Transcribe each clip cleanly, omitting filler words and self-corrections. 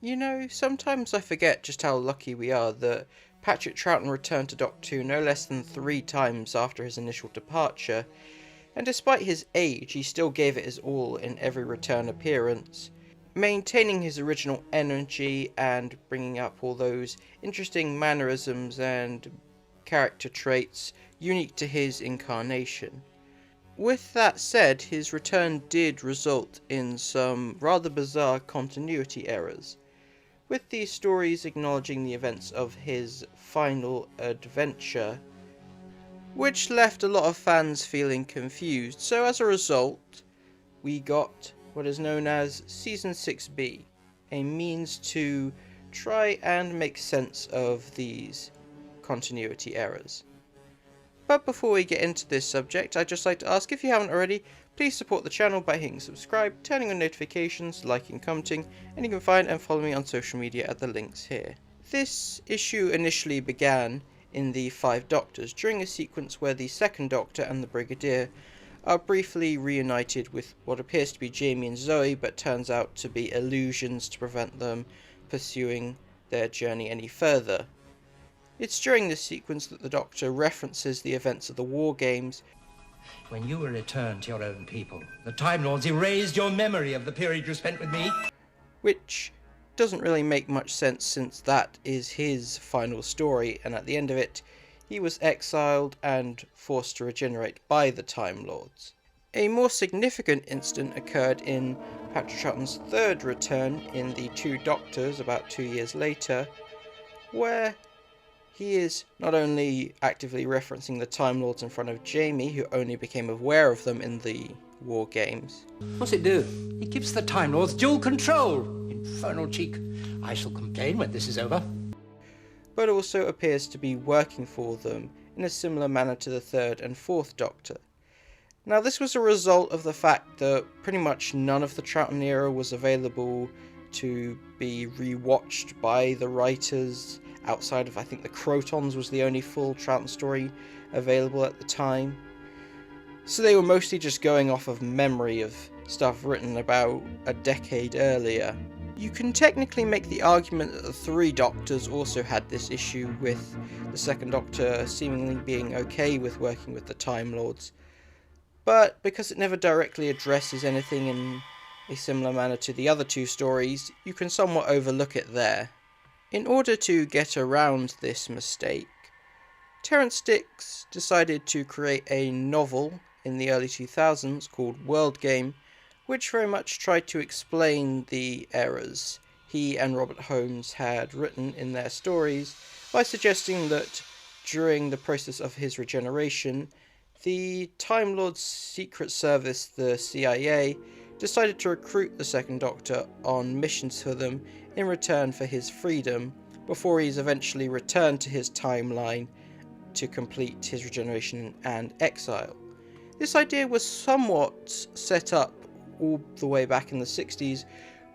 You know, sometimes I forget just how lucky we are that Patrick Troughton returned to Doctor Who no less than 3 times after his initial departure, and despite his age, he still gave it his all in every return appearance, maintaining his original energy and bringing up all those interesting mannerisms and character traits unique to his incarnation. With that said, his return did result in some rather bizarre continuity errors, with these stories acknowledging the events of his final adventure, which left a lot of fans feeling confused. So as a result, we got what is known as Season 6B, a means to try and make sense of these continuity errors. But before we get into this subject, I'd just like to ask, if you haven't already, please support the channel by hitting subscribe, turning on notifications, liking, commenting, and you can find and follow me on social media at the links here. This issue initially began in the Five Doctors, during a sequence where the Second Doctor and the Brigadier are briefly reunited with what appears to be Jamie and Zoe, but turns out to be illusions to prevent them pursuing their journey any further. It's during this sequence that the Doctor references the events of the War Games. When you were returned to your own people, the Time Lords erased your memory of the period you spent with me. Which doesn't really make much sense, since that is his final story, and at the end of it, he was exiled and forced to regenerate by the Time Lords. A more significant incident occurred in Patrick Troughton's third return in The Two Doctors about 2 years later, where he is not only actively referencing the Time Lords in front of Jamie, who only became aware of them in the War Games. What's it do? It gives the Time Lords dual control. Infernal cheek. I shall complain when this is over. But also appears to be working for them in a similar manner to the third and fourth Doctor. Now, this was a result of the fact that pretty much none of the Troughton era was available to be rewatched by the writers, outside of, I think, the Crotons was the only full Troughton story available at the time. So they were mostly just going off of memory of stuff written about a decade earlier. You can technically make the argument that the Three Doctors also had this issue, with the Second Doctor seemingly being okay with working with the Time Lords, but because it never directly addresses anything in a similar manner to the other two stories, you can somewhat overlook it there. In order to get around this mistake, Terrance Dicks decided to create a novel in the early 2000s called World Game, which very much tried to explain the errors he and Robert Holmes had written in their stories, by suggesting that during the process of his regeneration, the Time Lords' secret service, the CIA, decided to recruit the Second Doctor on missions for them in return for his freedom, before he's eventually returned to his timeline to complete his regeneration and exile. This idea was somewhat set up all the way back in the 60s,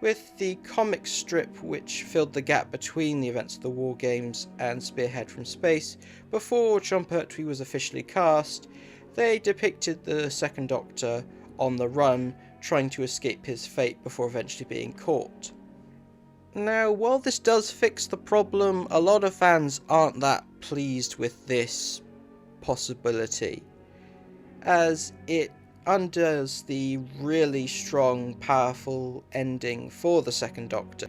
with the comic strip which filled the gap between the events of the War Games and Spearhead from Space. Before Jon Pertwee was officially cast, they depicted the Second Doctor on the run, trying to escape his fate before eventually being caught. Now, while this does fix the problem, a lot of fans aren't that pleased with this possibility, as it undoes the really strong, powerful ending for the Second Doctor.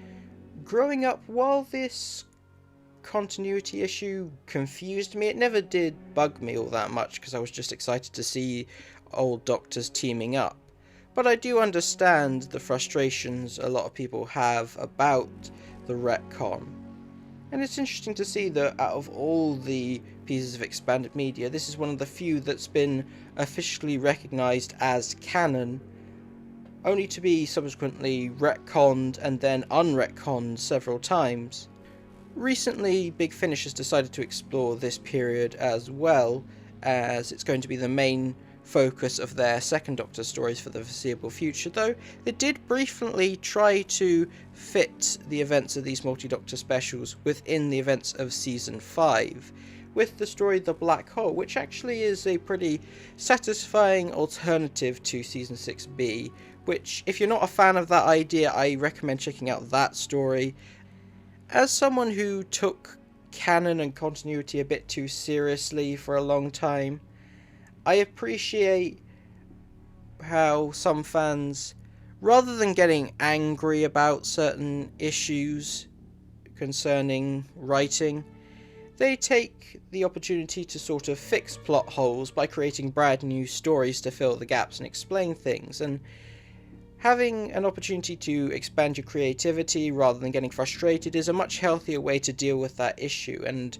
Growing up, while this continuity issue confused me, it never did bug me all that much, because I was just excited to see old Doctors teaming up. But I do understand the frustrations a lot of people have about the retcon. And it's interesting to see that out of all the pieces of expanded media, this is one of the few that's been officially recognised as canon, only to be subsequently retconned and then unretconned several times. Recently, Big Finish has decided to explore this period as well, as it's going to be the main focus of their Second Doctor stories for the foreseeable future, though they did briefly try to fit the events of these multi-Doctor specials within the events of Season 5, with the story The Black Hole, which actually is a pretty satisfying alternative to Season 6B, which, if you're not a fan of that idea, I recommend checking out that story. As someone who took canon and continuity a bit too seriously for a long time, I appreciate how some fans, rather than getting angry about certain issues concerning writing, they take the opportunity to sort of fix plot holes by creating brand new stories to fill the gaps and explain things, and having an opportunity to expand your creativity rather than getting frustrated is a much healthier way to deal with that issue, and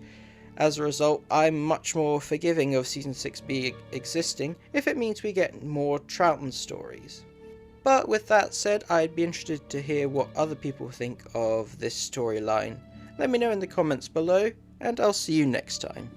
as a result, I'm much more forgiving of Season 6B existing if it means we get more Troughton stories. But with that said, I'd be interested to hear what other people think of this storyline. Let me know in the comments below, and I'll see you next time.